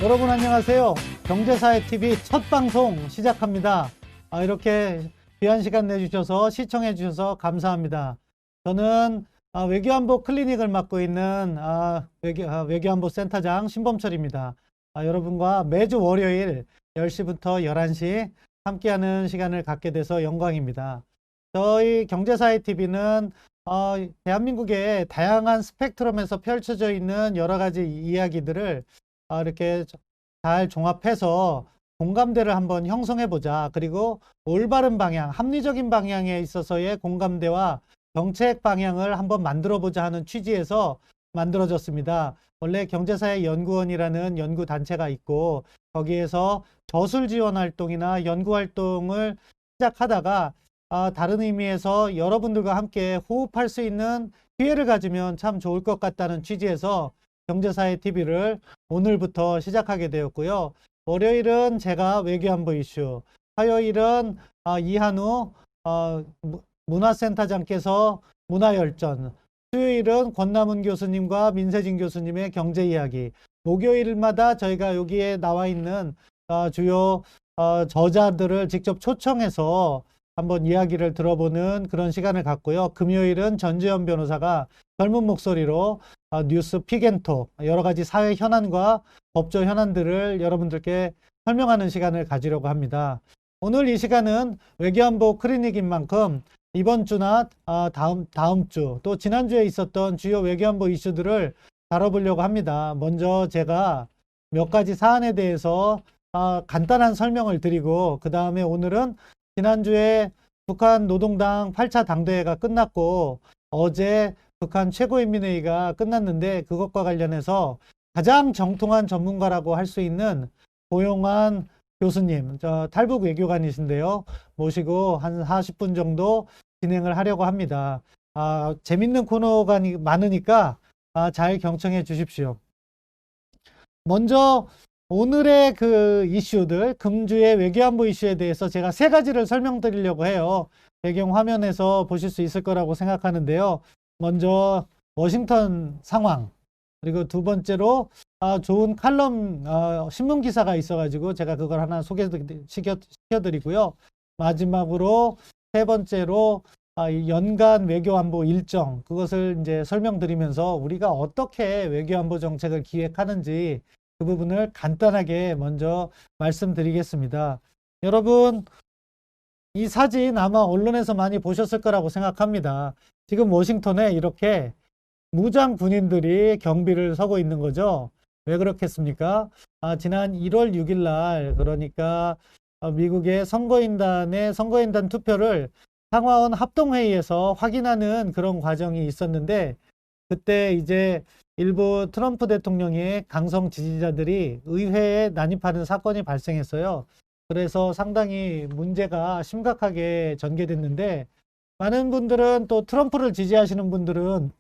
여러분 안녕하세요. 경제사회TV 첫 방송 시작합니다. 이렇게 귀한 시간 내주셔서 시청해 주셔서 감사합니다. 저는 외교안보 클리닉을 맡고 있는 외교안보 센터장 신범철입니다. 여러분과 매주 월요일 10시부터 11시 함께하는 시간을 갖게 돼서 영광입니다. 저희 경제사회TV는 대한민국의 다양한 스펙트럼에서 펼쳐져 있는 여러 가지 이야기들을 이렇게 잘 종합해서 공감대를 한번 형성해 보자. 그리고 올바른 방향, 합리적인 방향에 있어서의 공감대와 정책 방향을 한번 만들어 보자 하는 취지에서 만들어졌습니다. 원래 경제사회연구원이라는 연구단체가 있고 거기에서 저술 지원 활동이나 연구 활동을 시작하다가 다른 의미에서 여러분들과 함께 호흡할 수 있는 기회를 가지면 참 좋을 것 같다는 취지에서 경제사회TV를 오늘부터 시작하게 되었고요. 월요일은 제가 외교안보 이슈, 화요일은 이한우 문화센터장께서 문화열전, 수요일은 권남은 교수님과 민세진 교수님의 경제 이야기, 목요일마다 저희가 여기에 나와 있는 주요 저자들을 직접 초청해서 한번 이야기를 들어보는 그런 시간을 갖고요. 금요일은 전지현 변호사가 젊은 목소리로 뉴스 픽앤톡, 여러 가지 사회 현안과 법조 현안들을 여러분들께 설명하는 시간을 가지려고 합니다. 오늘 이 시간은 외교안보 클리닉인 만큼 이번 주나 다음 주 또 지난주에 있었던 주요 외교안보 이슈들을 다뤄보려고 합니다. 먼저 제가 몇 가지 사안에 대해서 간단한 설명을 드리고 그 다음에 오늘은 지난주에 북한 노동당 8차 당대회가 끝났고 어제 북한 최고인민회의가 끝났는데 그것과 관련해서 가장 정통한 전문가라고 할 수 있는 고용환 교수님, 탈북 외교관이신데요. 모시고 한 40분 정도 진행을 하려고 합니다. 재밌는 코너가 많으니까 잘 경청해 주십시오. 먼저 오늘의 그 이슈들, 금주의 외교안보 이슈에 대해서 제가 세 가지를 설명드리려고 해요. 배경 화면에서 보실 수 있을 거라고 생각하는데요. 먼저 워싱턴 상황, 그리고 두 번째로 좋은 칼럼 신문 기사가 있어가지고 제가 그걸 하나 소개시켜드리고요. 마지막으로 세 번째로 연간 외교안보 일정, 그것을 이제 설명드리면서 우리가 어떻게 외교안보 정책을 기획하는지 그 부분을 간단하게 먼저 말씀드리겠습니다. 여러분, 이 사진 아마 언론에서 많이 보셨을 거라고 생각합니다. 지금 워싱턴에 이렇게 무장 군인들이 경비를 서고 있는 거죠. 왜 그렇겠습니까? 지난 1월 6일 날, 그러니까 미국의 선거인단 투표를 상하원 합동회의에서 확인하는 그런 과정이 있었는데, 그때 이제 일부 트럼프 대통령의 강성 지지자들이 의회에 난입하는 사건이 발생했어요. 그래서 상당히 문제가 심각하게 전개됐는데, 많은 분들은 또 트럼프를 지지하시는 분들은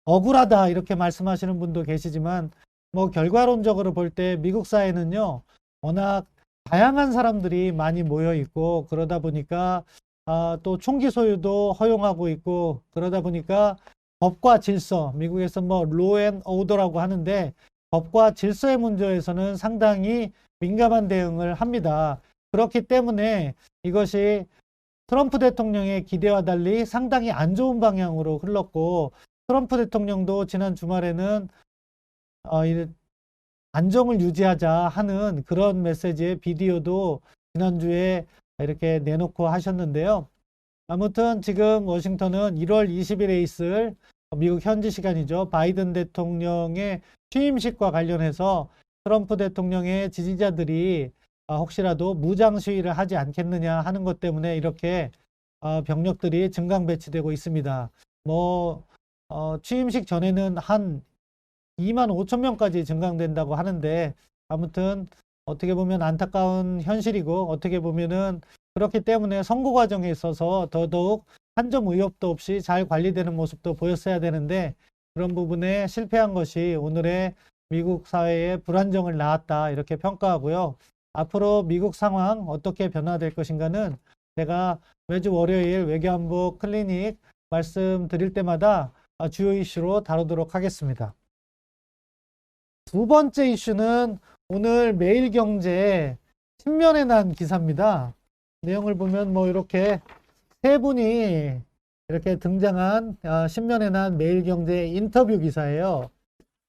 억울하다 이렇게 말씀하시는 분도 계시지만, 뭐 결과론적으로 볼 때 미국 사회는요 워낙 다양한 사람들이 많이 모여 있고 그러다 보니까 또 총기 소유도 허용하고 있고 그러다 보니까 법과 질서, 미국에서 뭐 law and order라고 하는데 법과 질서의 문제에서는 상당히 민감한 대응을 합니다. 그렇기 때문에 이것이 트럼프 대통령의 기대와 달리 상당히 안 좋은 방향으로 흘렀고, 트럼프 대통령도 지난 주말에는 안정을 유지하자 하는 그런 메시지의 비디오도 지난주에 이렇게 내놓고 하셨는데요. 아무튼 지금 워싱턴은 1월 20일에 있을 미국 현지 시간이죠. 바이든 대통령의 취임식과 관련해서 트럼프 대통령의 지지자들이 혹시라도 무장 시위를 하지 않겠느냐 하는 것 때문에 이렇게 병력들이 증강 배치되고 있습니다. 뭐 취임식 전에는 한 2만 5천 명까지 증강된다고 하는데, 아무튼 어떻게 보면 안타까운 현실이고 어떻게 보면은 그렇기 때문에 선거 과정에 있어서 더더욱 한 점 의혹도 없이 잘 관리되는 모습도 보였어야 되는데 그런 부분에 실패한 것이 오늘의 미국 사회의 불안정을 낳았다 이렇게 평가하고요. 앞으로 미국 상황 어떻게 변화될 것인가는 제가 매주 월요일 외교안보 클리닉 말씀드릴 때마다 주요 이슈로 다루도록 하겠습니다. 두 번째 이슈는 오늘 매일경제 신면에 난 기사입니다. 내용을 보면 뭐 이렇게 세 분이 이렇게 등장한 신면에 난 매일경제 인터뷰 기사예요.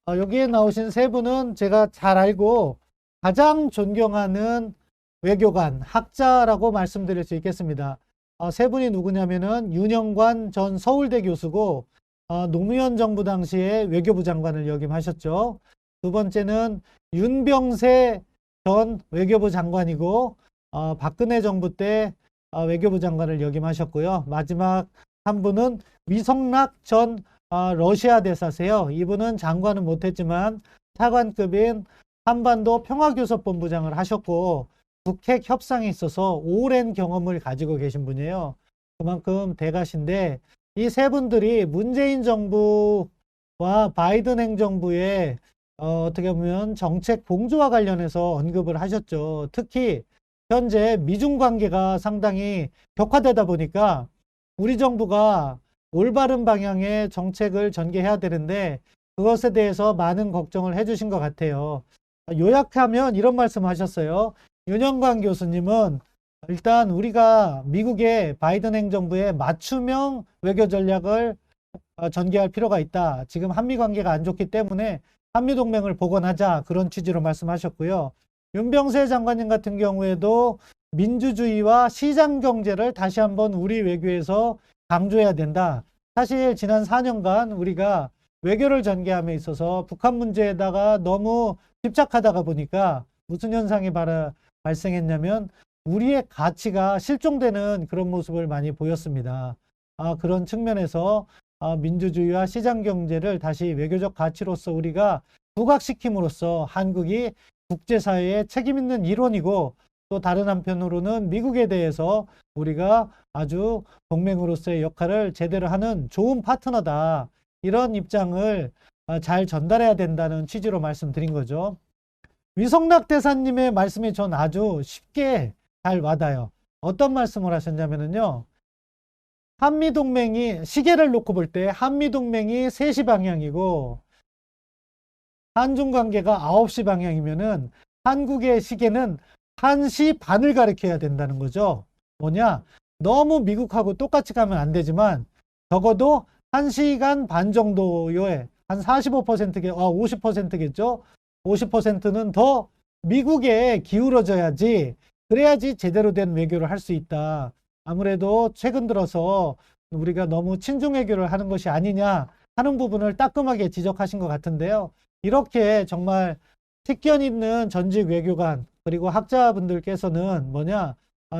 여기에 나오신 세 분은 제가 잘 알고 가장 존경하는 외교관, 학자라고 말씀드릴 수 있겠습니다. 세 분이 누구냐면은 윤영관 전 서울대 교수고 노무현 정부 당시에 외교부 장관을 역임하셨죠. 두 번째는 윤병세 전 외교부 장관이고 박근혜 정부 때 외교부 장관을 역임하셨고요. 마지막 한 분은 위성락 전 러시아 대사세요. 이분은 장관은 못했지만 차관급인 한반도 평화교섭본부장을 하셨고 북핵 협상에 있어서 오랜 경험을 가지고 계신 분이에요. 그만큼 대가신데 이 세 분들이 문재인 정부와 바이든 행정부의 어떻게 보면 정책 봉조와 관련해서 언급을 하셨죠. 특히 현재 미중 관계가 상당히 격화되다 보니까 우리 정부가 올바른 방향의 정책을 전개해야 되는데 그것에 대해서 많은 걱정을 해주신 것 같아요. 요약하면 이런 말씀 하셨어요. 윤영관 교수님은 일단 우리가 미국의 바이든 행정부의 맞춤형 외교 전략을 전개할 필요가 있다. 지금 한미 관계가 안 좋기 때문에 한미 동맹을 복원하자, 그런 취지로 말씀하셨고요. 윤병세 장관님 같은 경우에도 민주주의와 시장 경제를 다시 한번 우리 외교에서 강조해야 된다. 사실 지난 4년간 우리가 외교를 전개함에 있어서 북한 문제에다가 너무 집착하다가 보니까 무슨 현상이 발생했냐면 우리의 가치가 실종되는 그런 모습을 많이 보였습니다. 그런 측면에서 민주주의와 시장 경제를 다시 외교적 가치로서 우리가 부각시킴으로써 한국이 국제사회에 책임 있는 일원이고 또 다른 한편으로는 미국에 대해서 우리가 아주 동맹으로서의 역할을 제대로 하는 좋은 파트너다. 이런 입장을 잘 전달해야 된다는 취지로 말씀드린 거죠. 위성락 대사님의 말씀이 전 아주 쉽게 잘 와닿아요. 어떤 말씀을 하셨냐면요. 한미동맹이, 시계를 놓고 볼 때 한미동맹이 3시 방향이고 한중관계가 9시 방향이면은 한국의 시계는 1시 반을 가리켜야 된다는 거죠. 뭐냐? 너무 미국하고 똑같이 가면 안 되지만 적어도 1시간 반 정도의 한 45%개, 50%겠죠? 50%는 더 미국에 기울어져야지, 그래야지 제대로 된 외교를 할 수 있다. 아무래도 최근 들어서 우리가 너무 친중 외교를 하는 것이 아니냐 하는 부분을 따끔하게 지적하신 것 같은데요. 이렇게 정말 식견 있는 전직 외교관 그리고 학자분들께서는 뭐냐,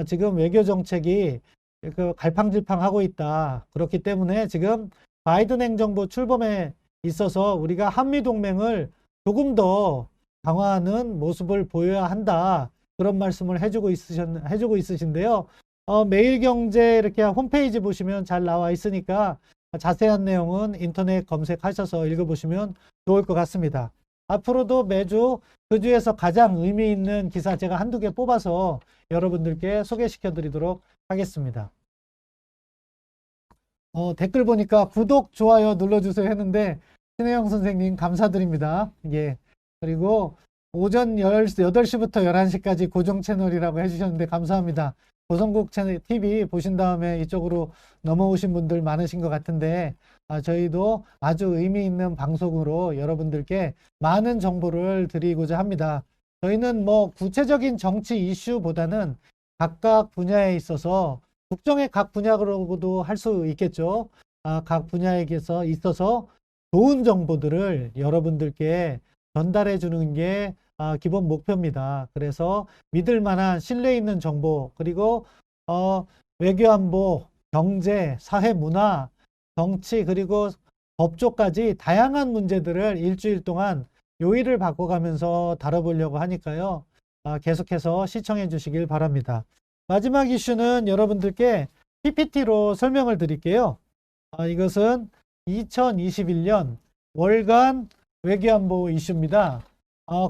지금 외교 정책이 갈팡질팡하고 있다. 그렇기 때문에 지금 바이든 행정부 출범에 있어서 우리가 한미 동맹을 조금 더 강화하는 모습을 보여야 한다. 그런 말씀을 해주고 있으신데요. 매일경제 이렇게 홈페이지 보시면 잘 나와 있으니까 자세한 내용은 인터넷 검색하셔서 읽어보시면 좋을 것 같습니다. 앞으로도 매주 그 주에서 가장 의미 있는 기사 제가 한두 개 뽑아서 여러분들께 소개시켜 드리도록 하겠습니다. 댓글 보니까 구독, 좋아요 눌러주세요 했는데 신혜영 선생님 감사드립니다. 예. 그리고 오전 8시부터 11시까지 고정 채널이라고 해주셨는데 감사합니다. 고성국 채널 TV 보신 다음에 이쪽으로 넘어오신 분들 많으신 것 같은데 저희도 아주 의미 있는 방송으로 여러분들께 많은 정보를 드리고자 합니다. 저희는 뭐 구체적인 정치 이슈보다는 각각 분야에 있어서 국정의 각 분야로도 할 수 있겠죠. 각 분야에 있어서 좋은 정보들을 여러분들께 전달해 주는 게 기본 목표입니다. 그래서 믿을 만한 신뢰 있는 정보, 그리고 외교안보, 경제, 사회, 문화, 정치, 그리고 법조까지 다양한 문제들을 일주일 동안 요일을 바꿔가면서 다뤄보려고 하니까요. 계속해서 시청해 주시길 바랍니다. 마지막 이슈는 여러분들께 PPT로 설명을 드릴게요. 이것은 2021년 월간 외교안보 이슈입니다.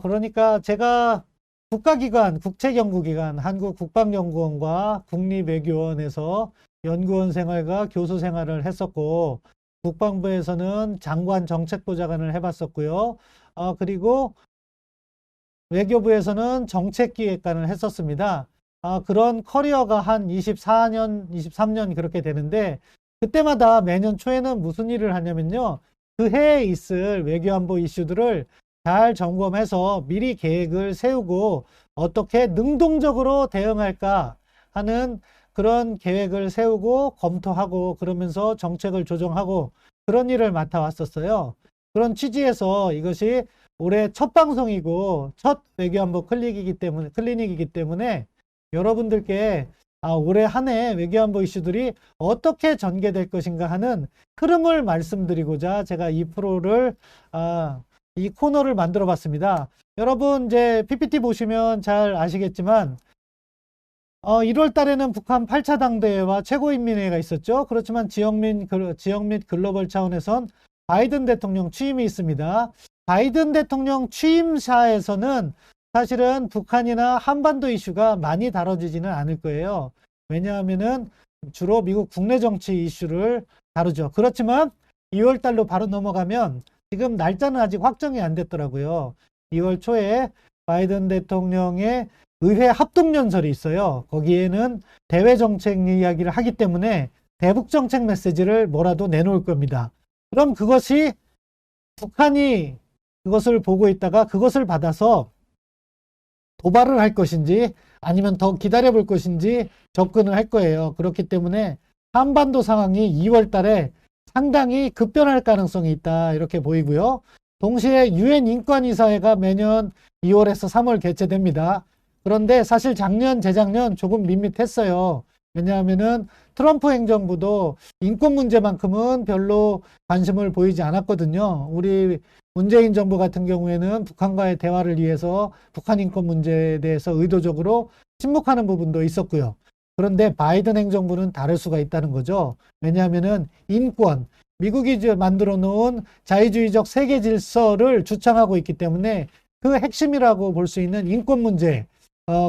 그러니까 제가 국가기관, 국책연구기관, 한국국방연구원과 국립외교원에서 연구원 생활과 교수 생활을 했었고, 국방부에서는 장관 정책보좌관을 해봤었고요. 그리고 외교부에서는 정책기획관을 했었습니다. 그런 커리어가 한 24년, 23년 그렇게 되는데 그때마다 매년 초에는 무슨 일을 하냐면요. 그 해에 있을 외교안보 이슈들을 잘 점검해서 미리 계획을 세우고 어떻게 능동적으로 대응할까 하는 그런 계획을 세우고 검토하고 그러면서 정책을 조정하고 그런 일을 맡아왔었어요. 그런 취지에서 이것이 올해 첫 방송이고 첫 외교안보 클리닉이기 때문에 여러분들께 올해 한 해 외교안보 이슈들이 어떻게 전개될 것인가 하는 흐름을 말씀드리고자 제가 이 프로를 이 코너를 만들어 봤습니다. 여러분 이제 PPT 보시면 잘 아시겠지만 1월 달에는 북한 8차 당대회와 최고인민회의가 있었죠. 그렇지만 지역 및 글로벌 차원에선 바이든 대통령 취임이 있습니다. 바이든 대통령 취임사에서는 사실은 북한이나 한반도 이슈가 많이 다뤄지지는 않을 거예요. 왜냐하면은 주로 미국 국내 정치 이슈를 다루죠. 그렇지만 2월 달로 바로 넘어가면 지금 날짜는 아직 확정이 안 됐더라고요. 2월 초에 바이든 대통령의 의회 합동연설이 있어요. 거기에는 대외 정책 이야기를 하기 때문에 대북 정책 메시지를 뭐라도 내놓을 겁니다. 그럼 그것이 북한이 그것을 보고 있다가 그것을 받아서 도발을 할 것인지 아니면 더 기다려 볼 것인지 접근을 할 거예요. 그렇기 때문에 한반도 상황이 2월 달에 상당히 급변할 가능성이 있다 이렇게 보이고요. 동시에 유엔 인권이사회가 매년 2월에서 3월 개최됩니다. 그런데 사실 작년, 재작년 조금 밋밋했어요. 왜냐하면은 트럼프 행정부도 인권 문제만큼은 별로 관심을 보이지 않았거든요. 우리 문재인 정부 같은 경우에는 북한과의 대화를 위해서 북한 인권 문제에 대해서 의도적으로 침묵하는 부분도 있었고요. 그런데 바이든 행정부는 다를 수가 있다는 거죠. 왜냐하면은 인권, 미국이 만들어 놓은 자유주의적 세계 질서를 주창하고 있기 때문에 그 핵심이라고 볼 수 있는 인권 문제,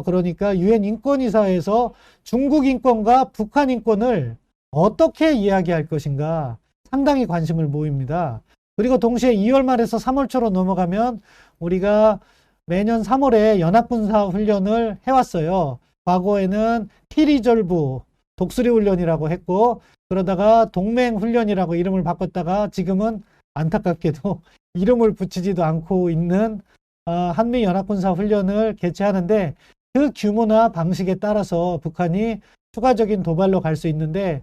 그러니까 유엔 인권이사에서 중국 인권과 북한 인권을 어떻게 이야기할 것인가 상당히 관심을 모입니다. 그리고 동시에 2월 말에서 3월 초로 넘어가면 우리가 매년 3월에 연합군사 훈련을 해왔어요. 과거에는 피리졸브 독수리 훈련이라고 했고 그러다가 동맹 훈련이라고 이름을 바꿨다가 지금은 안타깝게도 이름을 붙이지도 않고 있는 한미 연합군사 훈련을 개최하는데 그 규모나 방식에 따라서 북한이 추가적인 도발로 갈 수 있는데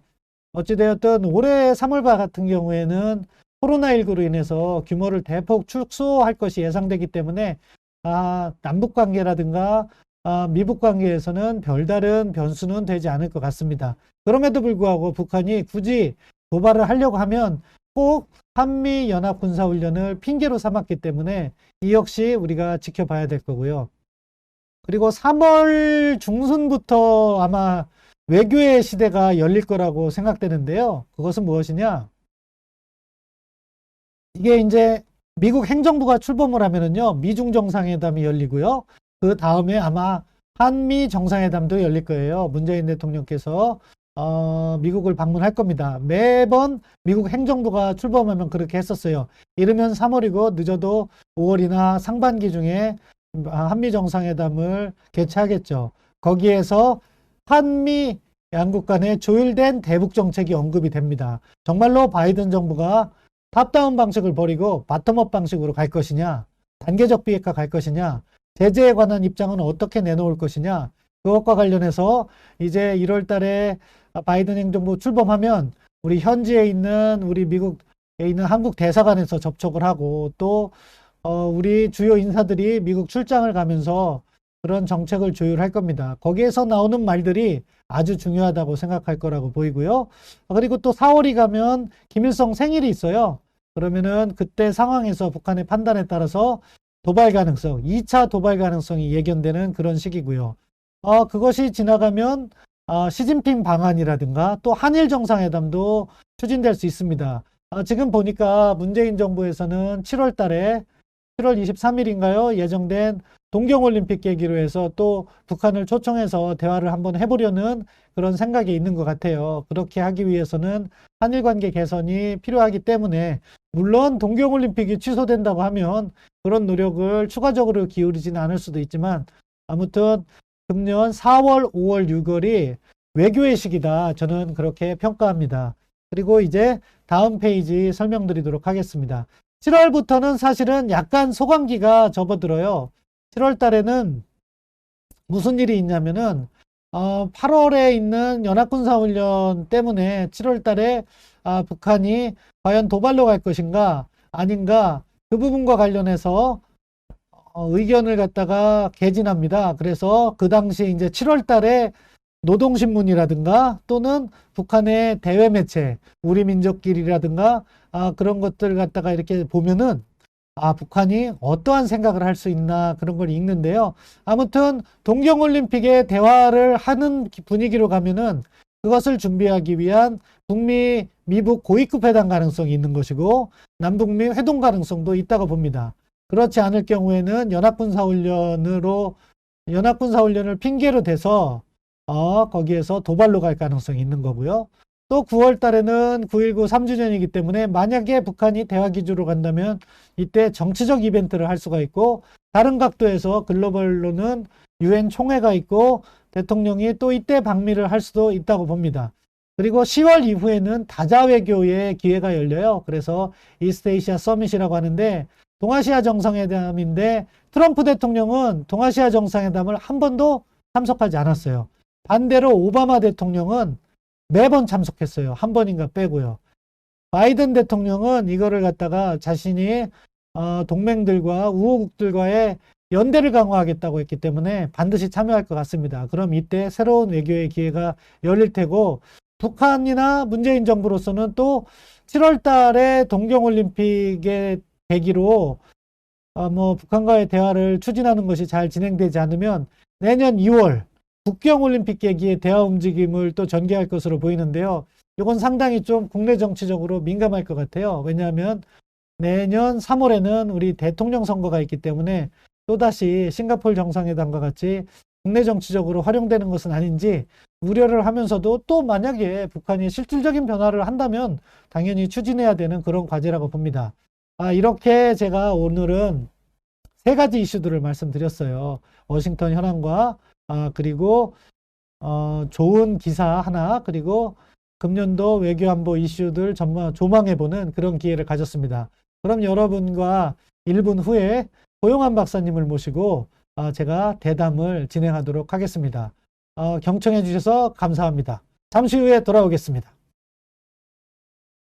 어찌되었든 올해 3월 같은 경우에는 코로나19로 인해서 규모를 대폭 축소할 것이 예상되기 때문에 남북 관계라든가 미북 관계에서는 별다른 변수는 되지 않을 것 같습니다. 그럼에도 불구하고 북한이 굳이 도발을 하려고 하면 꼭 한미 연합 군사훈련을 핑계로 삼았기 때문에 이 역시 우리가 지켜봐야 될 거고요. 그리고 3월 중순부터 아마 외교의 시대가 열릴 거라고 생각되는데요. 그것은 무엇이냐? 이게 이제 미국 행정부가 출범을 하면은요, 미중 정상회담이 열리고요. 그 다음에 아마 한미 정상회담도 열릴 거예요. 문재인 대통령께서 미국을 방문할 겁니다. 매번 미국 행정부가 출범하면 그렇게 했었어요. 이르면 3월이고 늦어도 5월이나 상반기 중에 한미 정상회담을 개최하겠죠. 거기에서 한미 양국 간의 조율된 대북 정책이 언급이 됩니다. 정말로 바이든 정부가 탑다운 방식을 버리고 바텀업 방식으로 갈 것이냐, 단계적 비핵화 갈 것이냐, 제재에 관한 입장은 어떻게 내놓을 것이냐, 그것과 관련해서 이제 1월 달에 바이든 행정부 출범하면 우리 현지에 있는 우리 미국에 있는 한국 대사관에서 접촉을 하고 또 우리 주요 인사들이 미국 출장을 가면서 그런 정책을 조율할 겁니다. 거기에서 나오는 말들이 아주 중요하다고 생각할 거라고 보이고요. 그리고 또 4월이 가면 김일성 생일이 있어요. 그러면은 그때 상황에서 북한의 판단에 따라서 도발 가능성, 2차 도발 가능성이 예견되는 그런 시기고요. 그것이 지나가면 시진핑 방한이라든가 또 한일 정상회담도 추진될 수 있습니다. 지금 보니까 문재인 정부에서는 7월 달에 7월 23일인가요? 예정된 동경올림픽 계기로 해서 또 북한을 초청해서 대화를 한번 해보려는 그런 생각이 있는 것 같아요. 그렇게 하기 위해서는 한일 관계 개선이 필요하기 때문에 물론 동경올림픽이 취소된다고 하면 그런 노력을 추가적으로 기울이지는 않을 수도 있지만 아무튼 금년 4월, 5월, 6월이 외교의 시기다. 저는 그렇게 평가합니다. 그리고 이제 다음 페이지 설명드리도록 하겠습니다. 7월부터는 사실은 약간 소강기가 접어들어요. 7월 달에는 무슨 일이 있냐면은 8월에 있는 연합군사훈련 때문에 7월 달에 북한이 과연 도발로 갈 것인가 아닌가 그 부분과 관련해서 의견을 갖다가 개진합니다. 그래서 그 당시 이제 7월 달에 노동신문이라든가 또는 북한의 대외 매체, 우리민족길이라든가 그런 것들 갖다가 이렇게 보면은 북한이 어떠한 생각을 할 수 있나 그런 걸 읽는데요. 아무튼 동경올림픽에 대화를 하는 분위기로 가면은 그것을 준비하기 위한 북미, 미북 고위급 회담 가능성이 있는 것이고 남북미 회동 가능성도 있다고 봅니다. 그렇지 않을 경우에는 연합군사훈련을 핑계로 대서 거기에서 도발로 갈 가능성이 있는 거고요. 또 9월 달에는 9.19 3주년이기 때문에 만약에 북한이 대화 기조로 간다면 이때 정치적 이벤트를 할 수가 있고 다른 각도에서 글로벌로는 유엔 총회가 있고 대통령이 또 이때 방미를 할 수도 있다고 봅니다. 그리고 10월 이후에는 다자 외교의 기회가 열려요. 그래서 이스트에이시아 서밋이라고 하는데 동아시아 정상회담인데 트럼프 대통령은 동아시아 정상회담을 한 번도 참석하지 않았어요. 반대로 오바마 대통령은 매번 참석했어요. 한 번인가 빼고요. 바이든 대통령은 이거를 갖다가 자신이 동맹들과 우호국들과의 연대를 강화하겠다고 했기 때문에 반드시 참여할 것 같습니다. 그럼 이때 새로운 외교의 기회가 열릴 테고 북한이나 문재인 정부로서는 또 7월 달에 동경올림픽의 계기로 북한과의 대화를 추진하는 것이 잘 진행되지 않으면 내년 2월 북경올림픽 계기의 대화 움직임을 또 전개할 것으로 보이는데요. 이건 상당히 좀 국내 정치적으로 민감할 것 같아요. 왜냐하면 내년 3월에는 우리 대통령 선거가 있기 때문에 또다시 싱가포르 정상회담과 같이 국내 정치적으로 활용되는 것은 아닌지 우려를 하면서도 또 만약에 북한이 실질적인 변화를 한다면 당연히 추진해야 되는 그런 과제라고 봅니다. 이렇게 제가 오늘은 세 가지 이슈들을 말씀드렸어요. 워싱턴 현황과 그리고 좋은 기사 하나 그리고 금년도 외교안보 이슈들 조망해보는 그런 기회를 가졌습니다. 그럼 여러분과 1분 후에 고용한 박사님을 모시고 제가 대담을 진행하도록 하겠습니다. 경청해 주셔서 감사합니다. 잠시 후에 돌아오겠습니다.